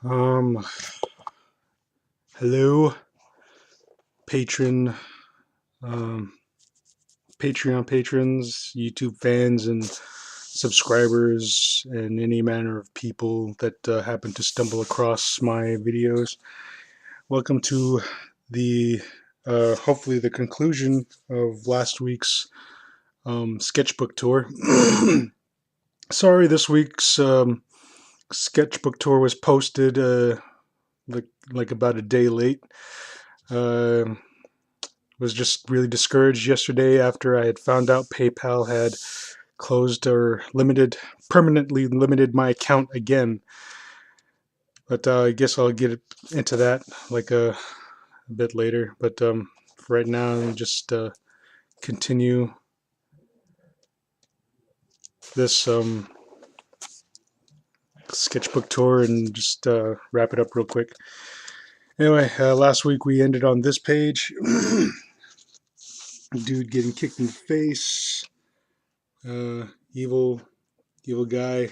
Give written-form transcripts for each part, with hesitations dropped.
Um, Hello, patron, um, Patreon patrons, YouTube fans, and subscribers, and any manner of people that happen to stumble across my videos. Welcome to the hopefully the conclusion of last week's sketchbook tour. Sorry, this week's sketchbook tour was posted like about a day late. Uh, was just really discouraged yesterday after I had found out PayPal had closed or permanently limited my account again. But I guess I'll get into that like a bit later. But for right now, just continue this sketchbook tour and just wrap it up real quick. Anyway, last week we ended on this page. Dude getting kicked in the face. Evil guy.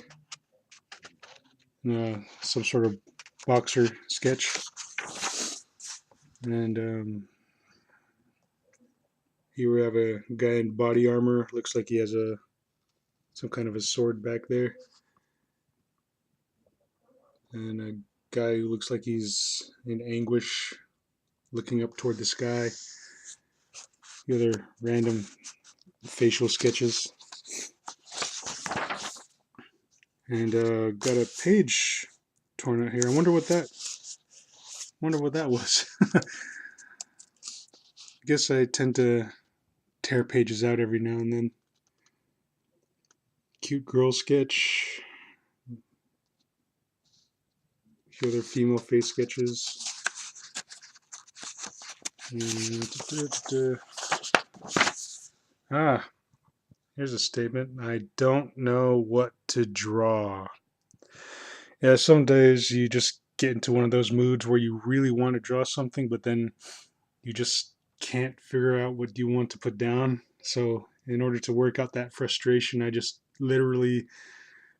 Some sort of boxer sketch. And here we have a guy in body armor. Looks like he has some kind of a sword back there. And a guy who looks like he's in anguish, looking up toward the sky. The other random facial sketches. And got a page torn out here. I wonder what that was. I guess I tend to tear pages out every now and then. Cute girl sketch. A few other female face sketches. Ah, here's a statement. I don't know what to draw. Yeah, some days you just get into one of those moods where you really want to draw something, but then you just can't figure out what you want to put down. So in order to work out that frustration, I just literally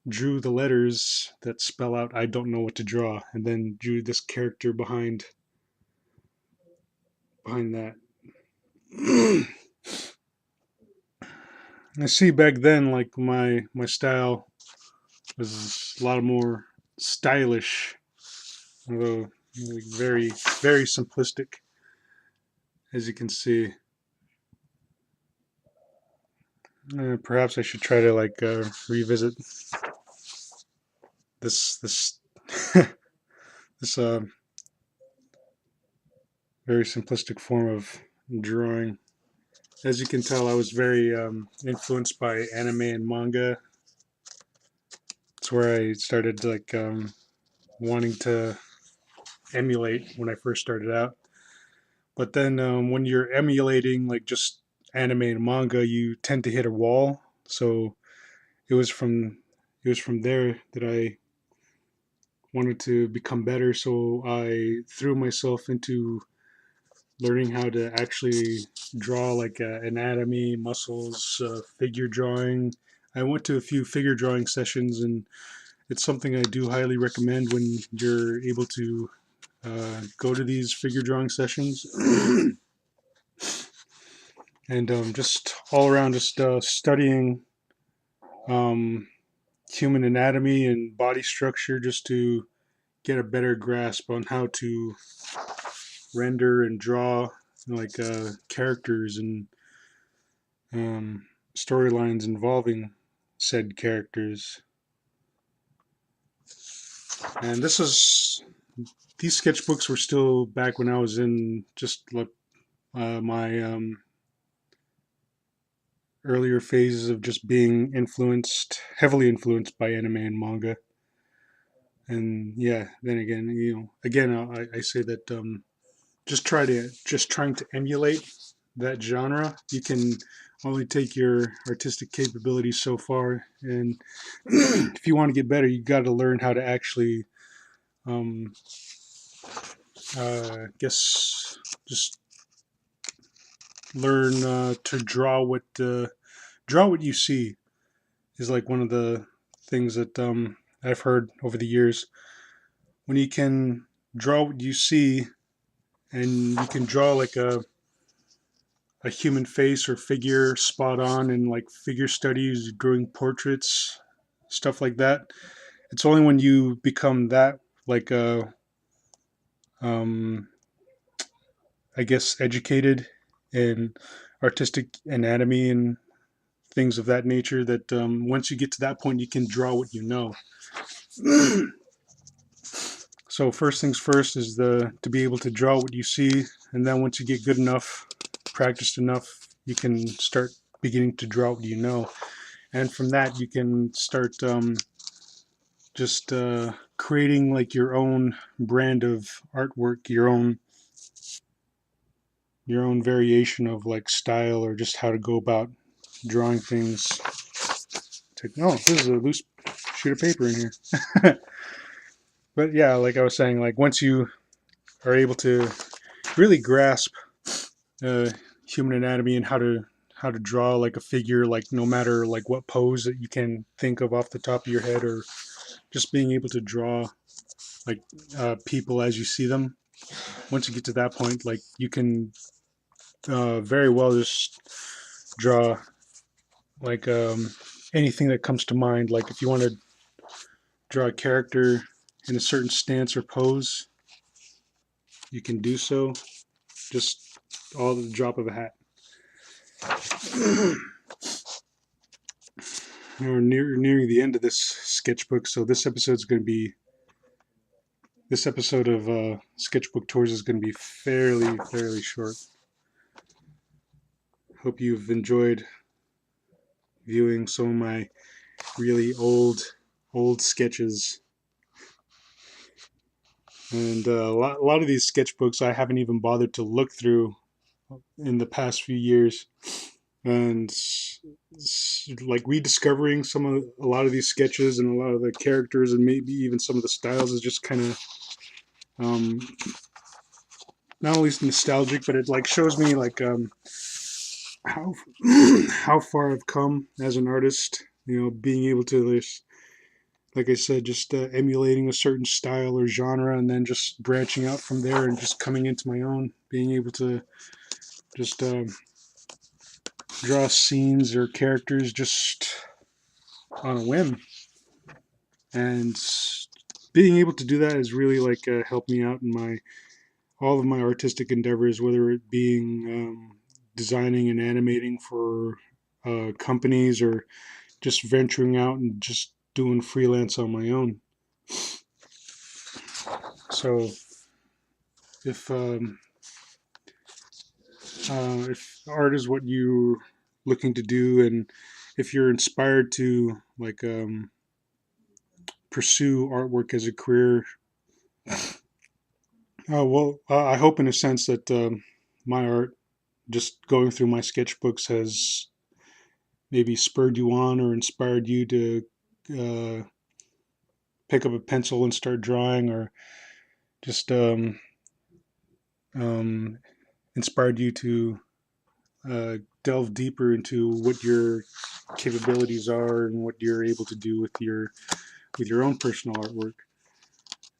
drew the letters that spell out I don't know what to draw, and then drew this character behind that. I see back then, like my style was a lot more stylish, although like very simplistic, as you can see. Perhaps I should try to like revisit this this very simplistic form of drawing. As you can tell, I was very influenced by anime and manga. It's where I started like wanting to emulate when I first started out. But then when you're emulating like just anime and manga, you tend to hit a wall. So it was from there that I wanted to become better. So I threw myself into learning how to actually draw like anatomy, muscles, figure drawing. I went to a few figure drawing sessions, and it's something I do highly recommend when you're able to go to these figure drawing sessions. And just all around, just studying um, human anatomy and body structure, just to get a better grasp on how to render and draw like characters and storylines involving said characters. And these sketchbooks were still back when I was in just like my earlier phases of just being heavily influenced by anime and manga. And yeah, then again, I say that just trying to emulate that genre. You can only take your artistic capabilities so far, and if you want to get better, you got to learn how to actually, um, guess, just learn to draw what you see is like one of the things that I've heard over the years. When you can draw what you see, and you can draw like a human face or figure spot on in like figure studies, doing portraits, stuff like that. It's only when you become that like um, I guess educated in artistic anatomy and things of that nature that once you get to that point, you can draw what you know. So first things first is to be able to draw what you see, and then once you get good enough, practiced enough, you can start beginning to draw what you know, and from that you can start just creating like your own brand of artwork, your own variation of like style or just how to go about drawing things. Oh, this is a loose sheet of paper in here. But yeah, like I was saying, like once you are able to really grasp uh, human anatomy and how to draw like a figure, like no matter like what pose that you can think of off the top of your head, or just being able to draw like people as you see them. Once you get to that point, like you can very well just draw like anything that comes to mind. Like if you want to draw a character in a certain stance or pose, you can do so. Just all the drop of a hat. We're nearing the end of this sketchbook, so this episode of Sketchbook Tours is going to be fairly short. Hope you've enjoyed viewing some of my really old sketches. And a lot of these sketchbooks I haven't even bothered to look through in the past few years. And like rediscovering a lot of these sketches and a lot of the characters and maybe even some of the styles is just kind of um, not only nostalgic, but it like shows me like how how far I've come as an artist. You know, being able to just, like I said, just emulating a certain style or genre, and then just branching out from there and just coming into my own. Being able to just draw scenes or characters just on a whim, and being able to do that has really like helped me out in my all of my artistic endeavors, whether it being designing and animating for companies or just venturing out and just doing freelance on my own. So if if art is what you're looking to do, and if you're inspired to like pursue artwork as a career, I hope in a sense that my art, just going through my sketchbooks, has maybe spurred you on or inspired you to uh, pick up a pencil and start drawing, or just um, inspired you to delve deeper into what your capabilities are and what you're able to do with your own personal artwork.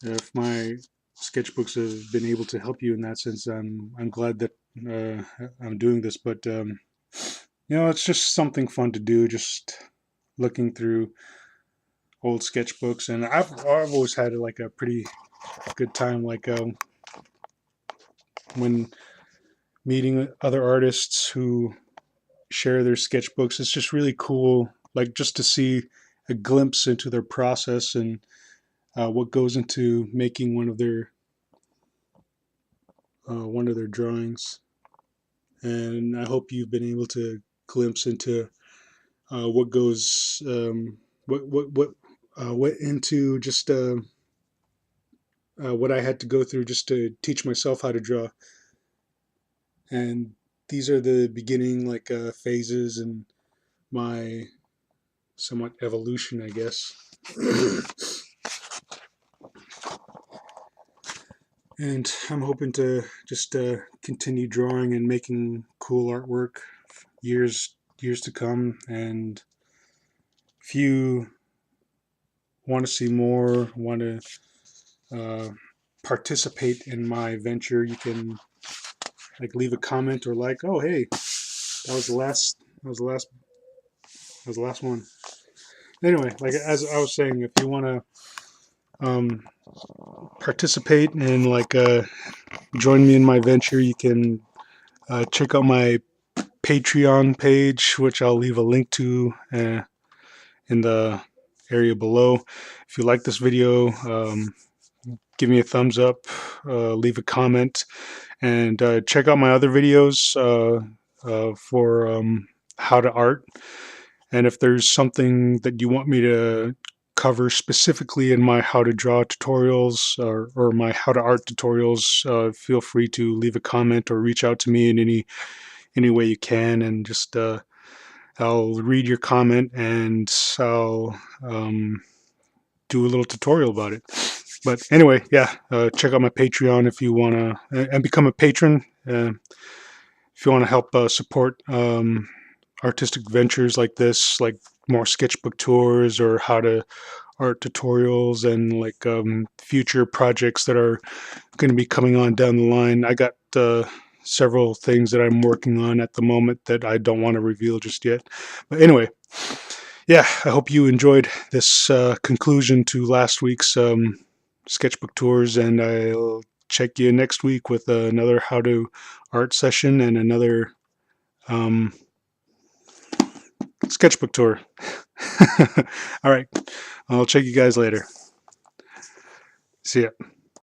If my sketchbooks have been able to help you in that sense, I'm glad that I'm doing this. But you know, it's just something fun to do. Just looking through old sketchbooks, and I've always had like a pretty good time. Like when meeting other artists who share their sketchbooks, it's just really cool. Like just to see a glimpse into their process and what goes into making one of their drawings. And I hope you've been able to glimpse into what goes what into just what I had to go through just to teach myself how to draw. And these are the beginning like phases in my somewhat evolution, I guess. And I'm hoping to just continue drawing and making cool artwork years to come. And if you want to see more, want to participate in my venture, you can like leave a comment or like, oh hey, that was the last, that was the last, that was the last one. Anyway, like as I was saying, if you want to um, participate and like join me in my venture, you can check out my Patreon page, which I'll leave a link to in the area below. If you like this video, give me a thumbs up, leave a comment, and check out my other videos for how to art. And if there's something that you want me to cover specifically in my how to draw tutorials or my how to art tutorials, feel free to leave a comment or reach out to me in any way you can, and just I'll read your comment and I'll do a little tutorial about it. But anyway, yeah, check out my Patreon if you want to, and become a patron if you want to help support artistic ventures like this, like more sketchbook tours or how to art tutorials, and like future projects that are going to be coming on down the line. I got several things that I'm working on at the moment that I don't want to reveal just yet. But anyway, yeah, I hope you enjoyed this conclusion to last week's sketchbook tours, and I'll check you next week with another how to art session and another um, sketchbook tour. All right, I'll check you guys later. See ya.